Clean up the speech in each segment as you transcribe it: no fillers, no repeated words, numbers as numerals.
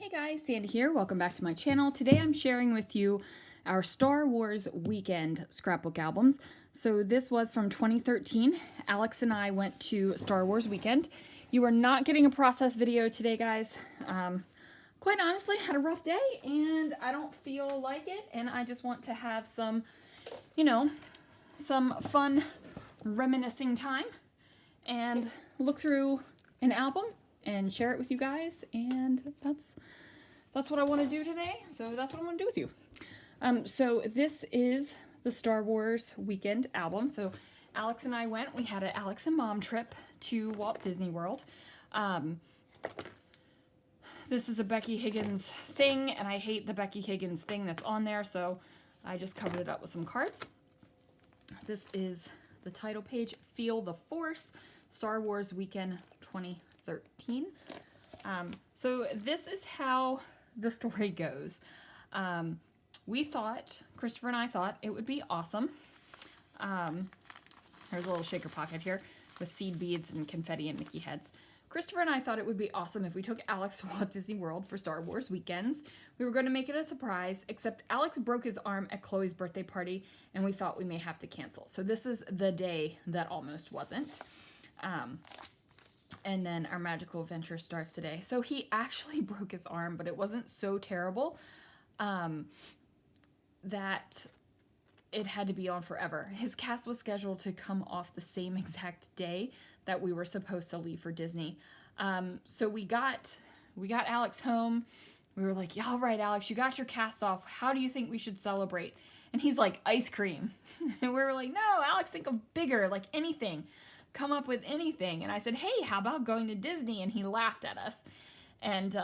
Hey guys, Sandy here. Welcome back to my channel. Today I'm sharing with you our Star Wars weekend scrapbook albums. So this was from 2013. Alex and I went to Star Wars weekend. You are not getting a process video today, guys. Quite honestly, had a rough day and I don't feel like it, and I just want to have some, some fun reminiscing time and look through an album and share it with you guys, and that's what I want to do today. So that's what I want to do with you. So this is the Star Wars weekend album. So Alex and I went. We had an Alex and Mom trip to Walt Disney World. This is a Becky Higgins thing, and I hate the Becky Higgins thing that's on there, so I just covered it up with some cards. This is the title page, Feel the Force, Star Wars Weekend 2013. So this is how the story goes. Christopher and I thought it would be awesome. There's a little shaker pocket here with seed beads and confetti and Mickey heads. Christopher and I thought it would be awesome if we took Alex to Walt Disney World for Star Wars weekends. We were going to make it a surprise, except Alex broke his arm at Chloe's birthday party, and we thought we may have to cancel. So this is the day that almost wasn't. And then our magical adventure starts today. So he actually broke his arm, but it wasn't so terrible that it had to be on forever. His cast was scheduled to come off the same exact day that we were supposed to leave for Disney. So we got Alex home. We were like, yeah, all right, Alex, you got your cast off. How do you think we should celebrate? And he's like, ice cream. And we were like, no, Alex, think of bigger, like anything. Come up with anything. And I said, hey, how about going to Disney? And he laughed at us. And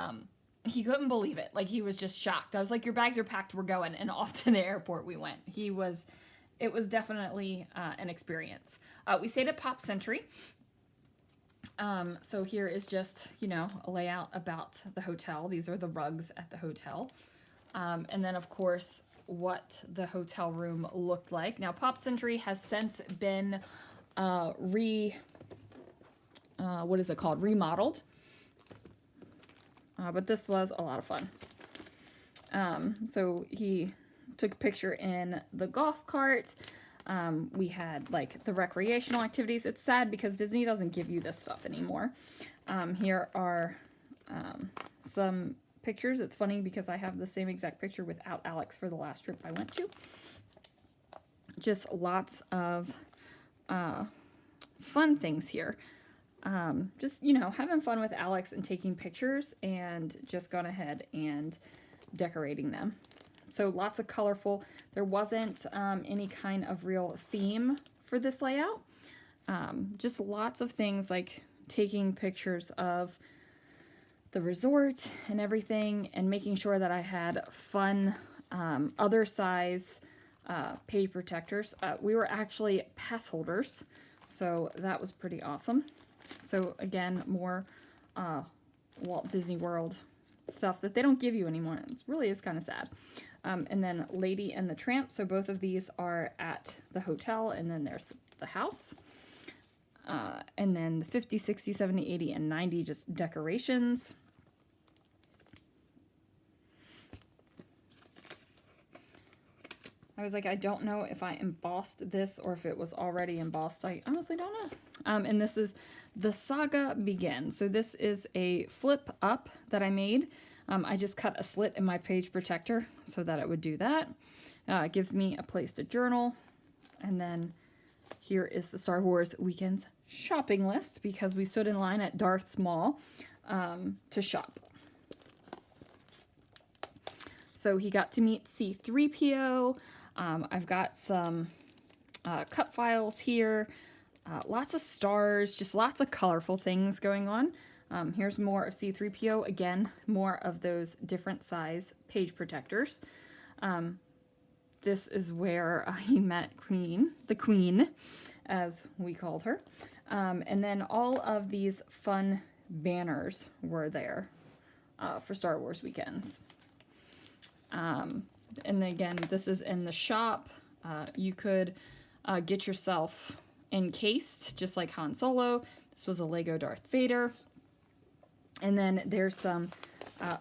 he couldn't believe it. Like, he was just shocked. I was like, your bags are packed, we're going. And off to the airport we went. It was definitely an experience. We stayed at Pop Century. So here is just, a layout about the hotel. These are the rugs at the hotel. And then, of course, what the hotel room looked like. Now, Pop Century has since been remodeled. But this was a lot of fun. So he took a picture in the golf cart. We had like the recreational activities. It's sad because Disney doesn't give you this stuff anymore. Here are some pictures. It's funny because I have the same exact picture without Alex for the last trip I went to. Just lots of fun things here. Just, having fun with Alex and taking pictures and just gone ahead and decorating them. So lots of colorful. There wasn't any kind of real theme for this layout. Just lots of things like taking pictures of the resort and everything, and making sure that I had fun other size page protectors. We were actually pass holders, so that was pretty awesome. So again, more Walt Disney World stuff that they don't give you anymore. It really is kind of sad. And then Lady and the Tramp. So both of these are at the hotel, and then there's the house. And then the 50, 60, 70, 80, and 90 just decorations. I was like, I don't know if I embossed this or if it was already embossed. I honestly don't know. And this is The Saga Begins. So this is a flip up that I made. I just cut a slit in my page protector so that it would do that. It gives me a place to journal. And then here is the Star Wars Weekends shopping list, because we stood in line at Darth's Mall to shop. So he got to meet C-3PO. I've got some cut files here, lots of stars, just lots of colorful things going on. Here's more of C-3PO, again, more of those different size page protectors. This is where he met the Queen, as we called her. And then all of these fun banners were there for Star Wars weekends. And again, this is in the shop. You could get yourself encased, just like Han Solo. This was a Lego Darth Vader. And then there's some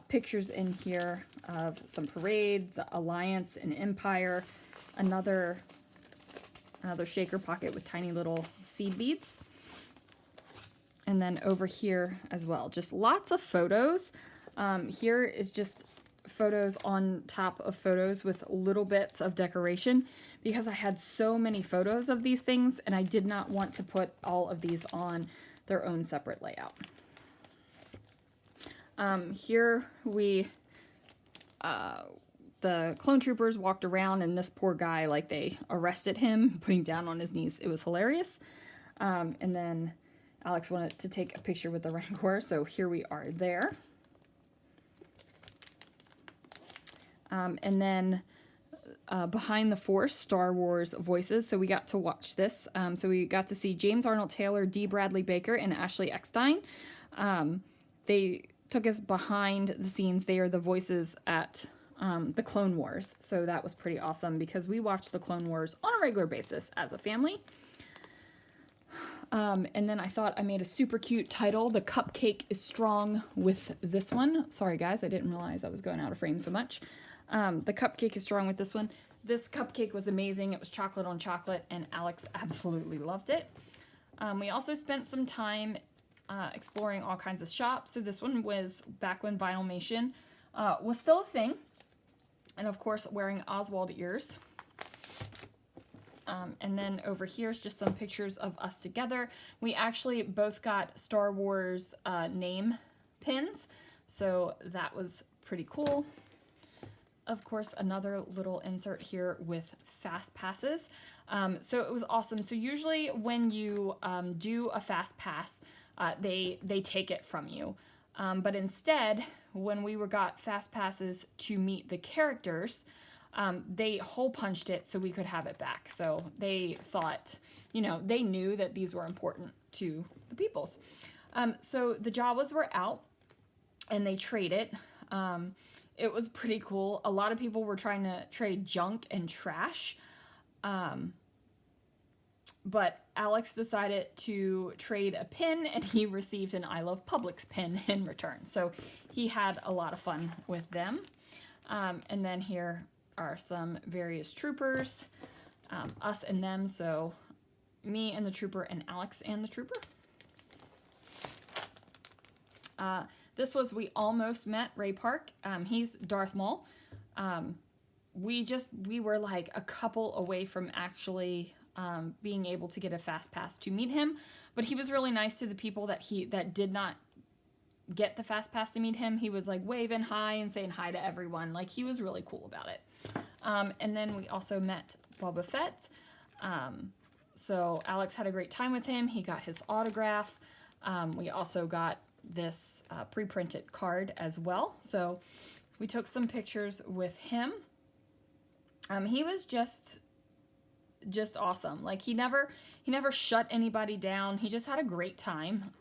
Pictures in here of some parade, the Alliance and Empire, another shaker pocket with tiny little seed beads. And then over here as well, just lots of photos. Here is just photos on top of photos with little bits of decoration because I had so many photos of these things and I did not want to put all of these on their own separate layout. Here we, the clone troopers walked around and this poor guy, like they arrested him, putting him down on his knees. It was hilarious. And then Alex wanted to take a picture with the Rancor, so here we are there. And then Behind the Force, Star Wars Voices. So we got to watch this. So we got to see James Arnold Taylor, D. Bradley Baker, and Ashley Eckstein. They took us behind the scenes. They are the voices at the Clone Wars. So that was pretty awesome because we watched the Clone Wars on a regular basis as a family. And then I thought I made a super cute title. The cupcake is strong with this one. Sorry guys, I didn't realize I was going out of frame so much. The cupcake is strong with this one. This cupcake was amazing. It was chocolate on chocolate and Alex absolutely loved it. We also spent some time exploring all kinds of shops. So this one was back when Vinylmation was still a thing. And of course wearing Oswald ears. And then over here is just some pictures of us together. We actually both got Star Wars name pins, so that was pretty cool. Of course, another little insert here with fast passes. So it was awesome. So usually when you do a fast pass, they take it from you. But instead, when we got fast passes to meet the characters, they hole punched it so we could have it back. So they thought, you know, they knew that these were important to the peoples. So the Jawas were out and they traded. It was pretty cool. A lot of people were trying to trade junk and trash. But Alex decided to trade a pin and he received an I Love Publix pin in return. So he had a lot of fun with them. And then here are some various troopers, us and them, so me and the trooper and Alex and the trooper. This was We Almost Met Ray Park. He's Darth Maul. We were like a couple away from actually being able to get a fast pass to meet him, but he was really nice to the people that did not get the fast pass to meet him. He was like waving hi and saying hi to everyone. Like he was really cool about it. And then we also met Boba Fett. So Alex had a great time with him. He got his autograph. We also got this pre-printed card as well. So we took some pictures with him. He was just awesome. Like he never shut anybody down. He just had a great time.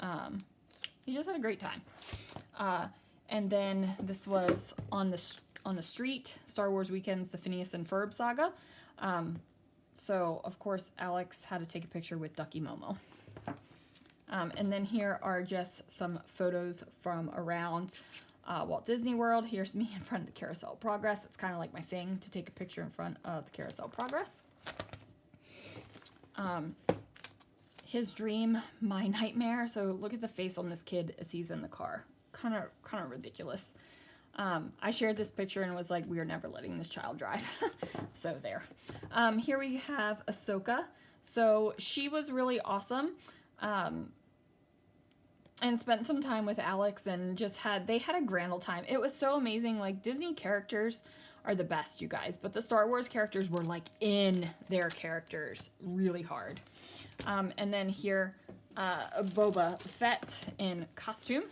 And then this was on the street, Star Wars Weekends, the Phineas and Ferb saga. So of course Alex had to take a picture with Ducky Momo. And then here are just some photos from around Walt Disney World. Here's me in front of the Carousel of Progress. It's kind of like my thing to take a picture in front of the Carousel of Progress. His dream, my nightmare. So look at the face on this kid as he's in the car. Kind of ridiculous. I shared this picture and was like, we are never letting this child drive. So there. Here we have Ahsoka. So she was really awesome. And spent some time with Alex and they had a grand old time. It was so amazing. Like Disney characters are the best, you guys, but the Star Wars characters were like in their characters really hard. And then here, Boba Fett in costume.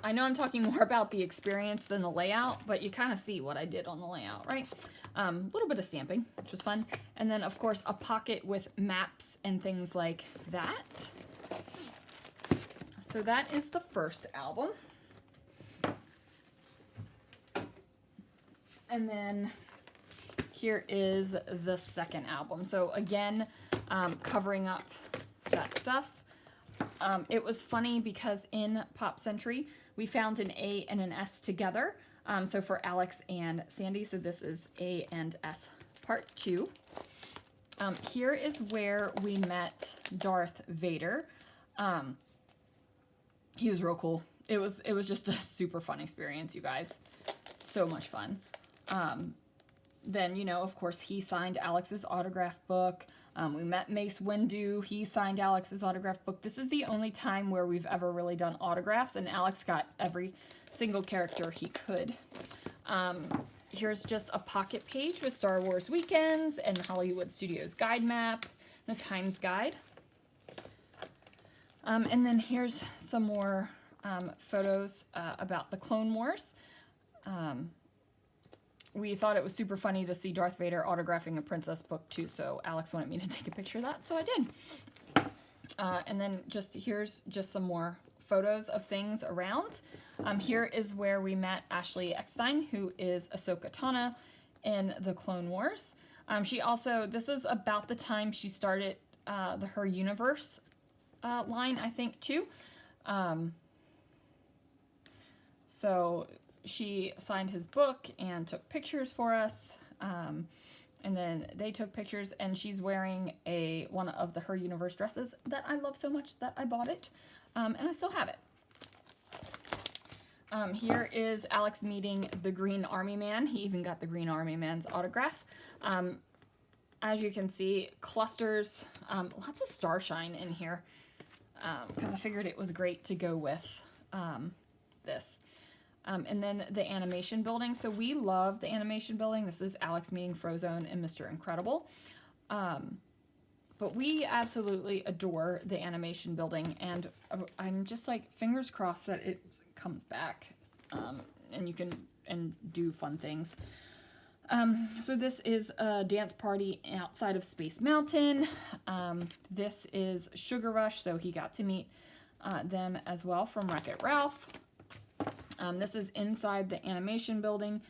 I know I'm talking more about the experience than the layout, but you kind of see what I did on the layout, right? A little bit of stamping, which was fun. And then, of course, a pocket with maps and things like that. So that is the first album. And then here is the second album. So again, covering up that stuff. It was funny because in Pop Century, we found an A and an S together. So for Alex and Sandy, so this is A and S part 2. Here is where we met Darth Vader. He was real cool. It was just a super fun experience, you guys. So much fun. Then, you know, of course, he signed Alex's autograph book. We met Mace Windu. He signed Alex's autograph book. This is the only time where we've ever really done autographs, and Alex got every single character he could. Here's just a pocket page with Star Wars weekends and Hollywood Studios guide map, the Times Guide. And then here's some more photos about the Clone Wars. We thought it was super funny to see Darth Vader autographing a princess book too, so Alex wanted me to take a picture of that, so I did. And then here's just some more photos of things around. Here is where we met Ashley Eckstein, who is Ahsoka Tano in the Clone Wars. This is about the time she started her universe line, I think, too. So she signed his book and took pictures for us. And then they took pictures, and she's wearing one of her universe dresses that I love so much that I bought it. And I still have it. Here is Alex meeting the Green Army Man. He even got the Green Army Man's autograph. As you can see, clusters, lots of starshine in here, because I figured it was great to go with this. And then the animation building. So we love the animation building. This is Alex meeting Frozone and Mr. Incredible. But we absolutely adore the animation building, and I'm just like fingers crossed that it comes back, and you can do fun things. So this is a dance party outside of Space Mountain. This is Sugar Rush, so he got to meet them as well from Wreck-It Ralph. This is inside the animation building.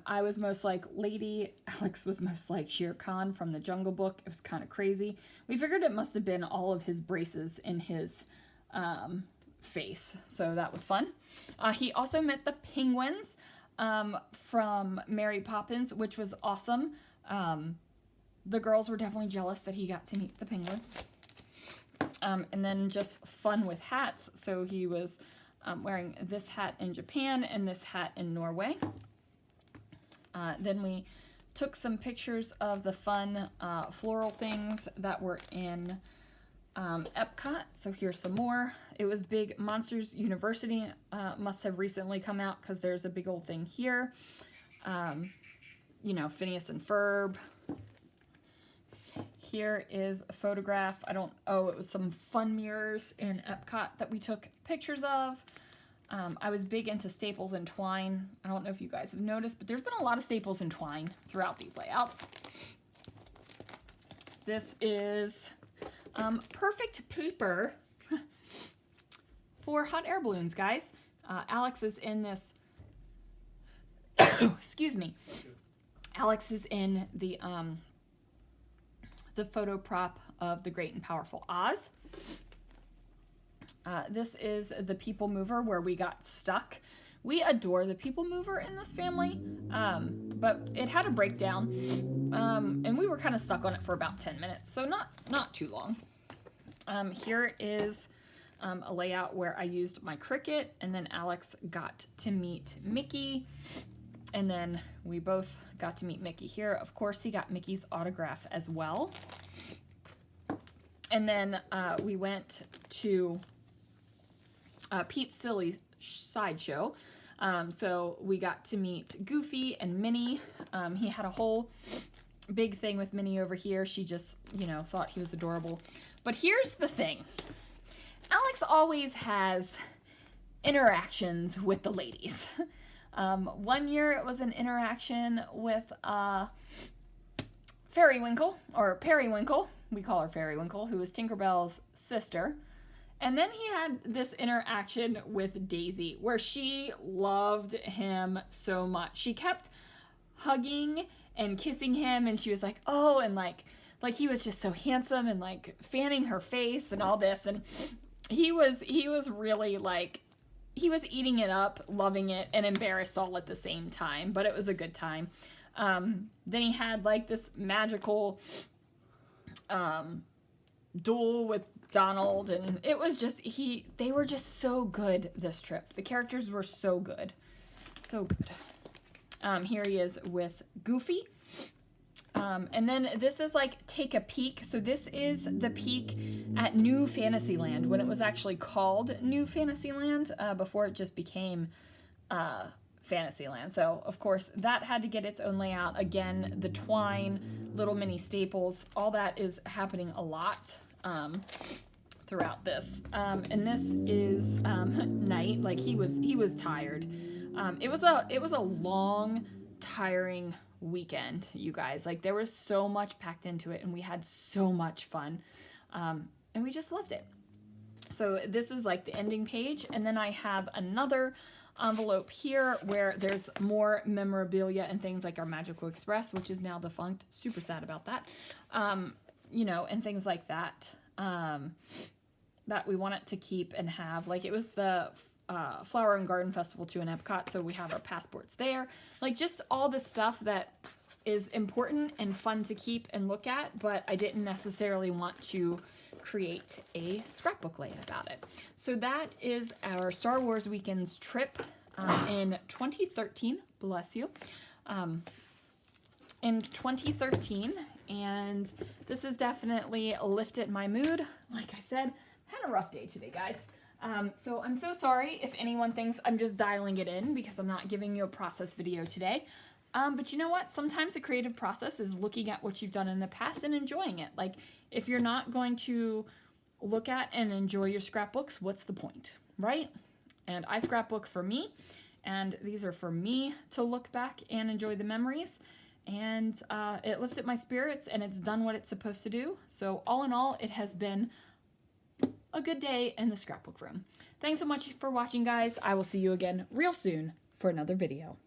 I was most like Lady. Alex was most like Shere Khan from the Jungle Book. It was kind of crazy. We figured it must have been all of his braces in his face, so that was fun. He also met the penguins from Mary Poppins, which was awesome. The girls were definitely jealous that he got to meet the penguins. And then just fun with hats. So he was wearing this hat in Japan and this hat in Norway. Then we took some pictures of the fun floral things that were in Epcot. So here's some more. It was big. Monsters University must have recently come out because there's a big old thing here. You know, Phineas and Ferb. Here is a photograph. It was some fun mirrors in Epcot that we took pictures of. I was big into staples and twine. I don't know if you guys have noticed, but there's been a lot of staples and twine throughout these layouts. This is perfect paper for hot air balloons, guys. Alex is in this. Excuse me. Alex is in the photo prop of the Great and Powerful Oz. This is the People Mover where we got stuck. We adore the People Mover in this family, but it had a breakdown, and we were kind of stuck on it for about 10 minutes, so not too long. Here is a layout where I used my Cricut, and then Alex got to meet Mickey, and then we both got to meet Mickey here. Of course, he got Mickey's autograph as well. And then we went to Pete's Silly Sideshow. So we got to meet Goofy and Minnie. He had a whole big thing with Minnie over here. She just, thought he was adorable. But here's the thing. Alex always has interactions with the ladies. One year it was an interaction with Fairywinkle, or Periwinkle. We call her Fairywinkle, who is Tinkerbell's sister. And then he had this interaction with Daisy where she loved him so much. She kept hugging and kissing him, and she was like, oh, and like he was just so handsome, and like fanning her face and all this. And he was really like, he was eating it up, loving it, and embarrassed all at the same time, but it was a good time. Then he had like this magical duel with Donald, and it was just, they were just so good this trip. The characters were so good. So good. Here he is with Goofy. And then this is like take a peek. So this is the peek at New Fantasyland, when it was actually called New Fantasyland, before it just became Fantasyland. So of course that had to get its own layout. Again, the twine, little mini staples, all that is happening a lot throughout this. And this is Night. Like he was tired. It was a long, tiring weekend, you guys. Like there was so much packed into it, and we had so much fun, and we just loved it. So this is like the ending page, and then I have another envelope here where there's more memorabilia and things like our Magical Express, which is now defunct. Super sad about that. You know, and things like that that we wanted to keep and have. Like it was the Flower and Garden Festival too in Epcot, so we have our passports there. Like just all the stuff that is important and fun to keep and look at, but I didn't necessarily want to create a scrapbook layout about it. So that is our Star Wars Weekends trip in 2013. Bless you. In 2013, and this has definitely lifted my mood. Like I said, had a rough day today, guys. So I'm so sorry if anyone thinks I'm just dialing it in because I'm not giving you a process video today. But you know what? Sometimes the creative process is looking at what you've done in the past and enjoying it. Like if you're not going to look at and enjoy your scrapbooks, what's the point, right? And I scrapbook for me, and these are for me to look back and enjoy the memories. And it lifted my spirits, and it's done what it's supposed to do. So all in all, it has been a good day in the scrapbook room. Thanks so much for watching, guys. I will see you again real soon for another video.